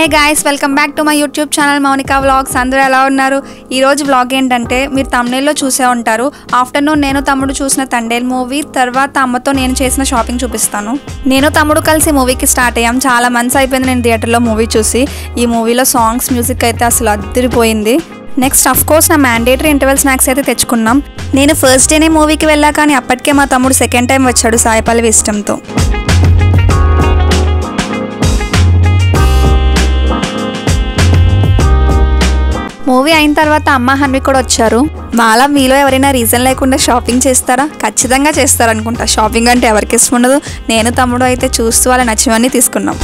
Hey guys, welcome back to my YouTube channel Mounika vlogs. అందరూ ఎలా ఉన్నారు? ఈరోజు వ్లాగ్ ఏంటంటే, మీరు thumbnail-లో చూసే ఉంటారు. ఆఫ్టర్నూన్ నేను తమ్ముడు చూసిన తండేల్ మూవీ, తర్వాత అమ్మతో నేను చేసిన షాపింగ్ చూపిస్తాను. నేను తమ్ముడు కలిసి మూవీకి స్టార్ట్ అయ్యాం. చాలా మంత్స్ అయిపోయింది నేను థియేటర్లో మూవీ చూసి. ఈ మూవీలో సాంగ్స్, మ్యూజిక్ అయితే అసలు అదిరిపోయింది. నెక్స్ట్ అఫ్ కోర్స్ నా మ్యాండేటరీ ఇంటర్వెల్ స్నాక్స్ అయితే తెచ్చుకున్నాం. నేను ఫస్ట్ డేనే మూవీకి వెళ్ళా, కానీ అప్పటికే మా తమ్ముడు సెకండ్ టైం వచ్చాడు సాయి పల్లవి ఇష్టంతో. మూవీ అయిన తర్వాత అమ్మ హన్వి కూడా వచ్చారు. వాళ్ళ మీలో ఎవరైనా రీజన్ లేకుండా షాపింగ్ చేస్తారా? ఖచ్చితంగా చేస్తారనుకుంటా. షాపింగ్ అంటే ఎవరికి ఇష్టం ఉండదు. నేను తమ్ముడు అయితే చూస్తూ వాళ్ళ నచ్చినవన్నీ తీసుకున్నాం.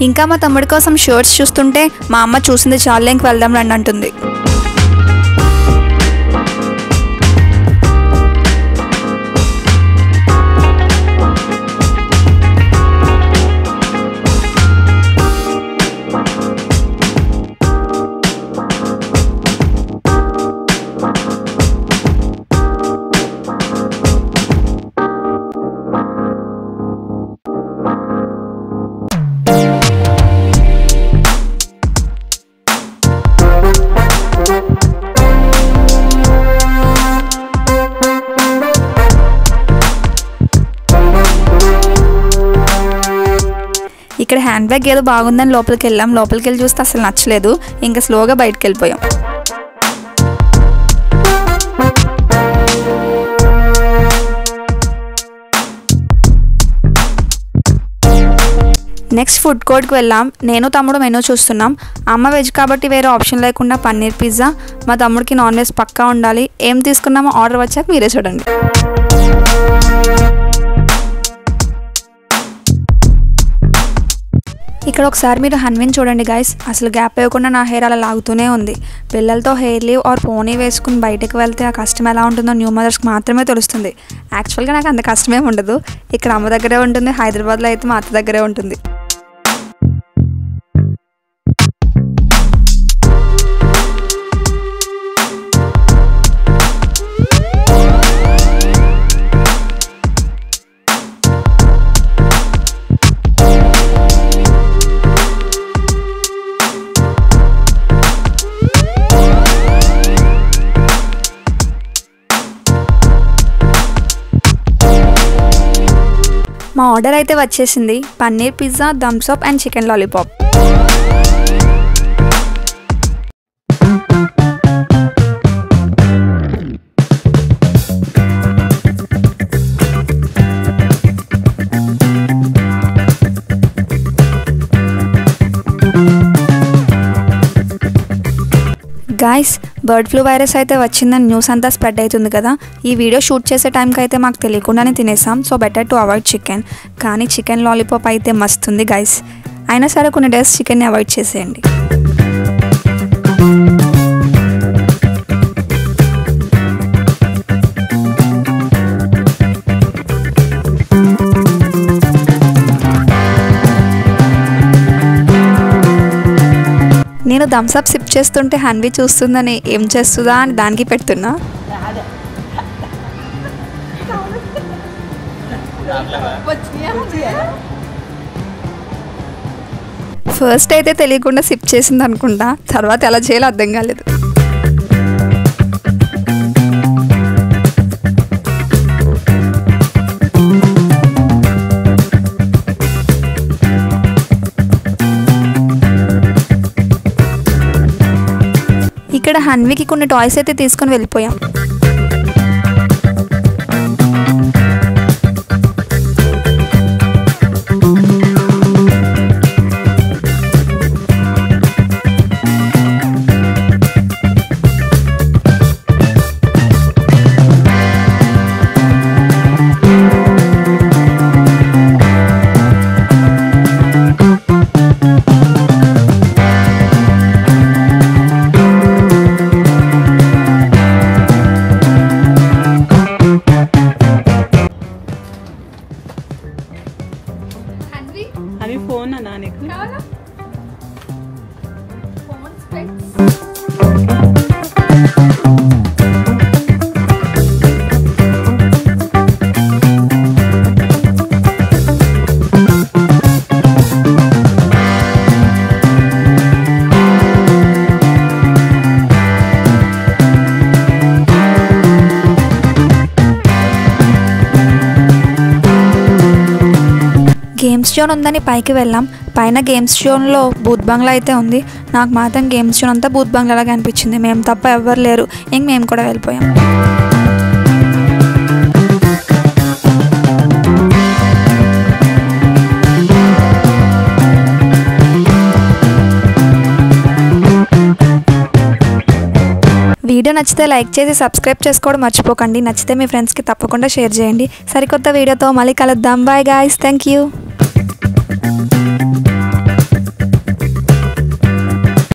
ఇంకా మా తమ్ముడి కోసం షర్ట్స్ చూస్తుంటే మా అమ్మ చూసింది చాలు, ఇంక వెళ్దాం రండి అంటుంది. ఇక్కడ హ్యాండ్ బ్యాగ్ ఏదో బాగుందని లోపలికి వెళ్ళాం. లోపలికి వెళ్ళి చూస్తే అసలు నచ్చలేదు. ఇంకా స్లోగా బయటకు వెళ్ళిపోయాం. నెక్స్ట్ ఫుడ్ కోర్ట్కి వెళ్ళాం. నేను తమ్ముడు మెనూ చూస్తున్నాం. అమ్మ వెజ్ కాబట్టి వేరే ఆప్షన్ లేకుండా పన్నీర్ పిజ్జా, మా తమ్ముడికి నాన్ వెజ్ పక్కా ఉండాలి. ఏం తీసుకున్నామో ఆర్డర్ వచ్చాక మీరే చూడండి. ఇక్కడ ఒకసారి మీరు హన్విని చూడండి గైస్. అసలు గ్యాప్ వేయకుండా నా హెయిర్ అలా లాగుతూనే ఉంది. పిల్లలతో హెయిర్ లీవ్ ఆర్ పోనీ వేసుకుని బయటకు వెళ్తే ఆ కష్టం ఎలా ఉంటుందో న్యూ మదర్స్కి మాత్రమే తెలుస్తుంది. యాక్చువల్గా నాకు అంత కష్టమే ఉండదు. ఇక్కడ అమ్మ దగ్గరే ఉంటుంది, హైదరాబాద్లో అయితే మా అత్త దగ్గరే ఉంటుంది. మా ఆర్డర్ అయితే వచ్చేసింది. Paneer pizza, Thums Up and chicken lollipop. Guys, bird flu virus అయితే వచ్చిందని న్యూస్ అంతా స్ప్రెడ్ అవుతుంది కదా. ఈ వీడియో షూట్ చేసే టైంకి అయితే మాకు తెలియకుండానే తినేసాం. So better to avoid chicken. కానీ చికెన్ లాలీపాప్ అయితే మస్తుంది గైస్. అయినా సరే కొన్ని డేస్ చికెన్ని అవాయిడ్ చేసేయండి. నేను థమ్స్ అప్ సిప్ చేస్తుంటే హన్వి చూస్తుందని ఏం చేస్తుందా అని దానికి పెడుతున్నా. ఫస్ట్ అయితే తెలియకుండా సిప్ చేసింది అనుకుంటా. తర్వాత ఎలా చేయాలో అర్థం కాలేదు. ఇక్కడ హన్వికి కొన్ని టాయ్స్ అయితే తీసుకొని వెళ్ళిపోయాం. జోన్ ఉందని పైకి వెళ్ళాం. పైన గేమ్స్ జోన్లో బూత్ బంగ్లా అయితే ఉంది. నాకు మాత్రం గేమ్స్ జోన్ అంతా బూత్ బంగ్లాలాగా అనిపించింది. మేము తప్ప ఎవ్వరు లేరు. ఇంక మేము కూడా వెళ్ళిపోయాం. వీడియో నచ్చితే లైక్ చేసి సబ్స్క్రైబ్ చేసుకోవడం మర్చిపోకండి. నచ్చితే మీ ఫ్రెండ్స్కి తప్పకుండా షేర్ చేయండి. సరికొత్త వీడియోతో మళ్ళీ కలుద్దాం. Bye guys, thank you.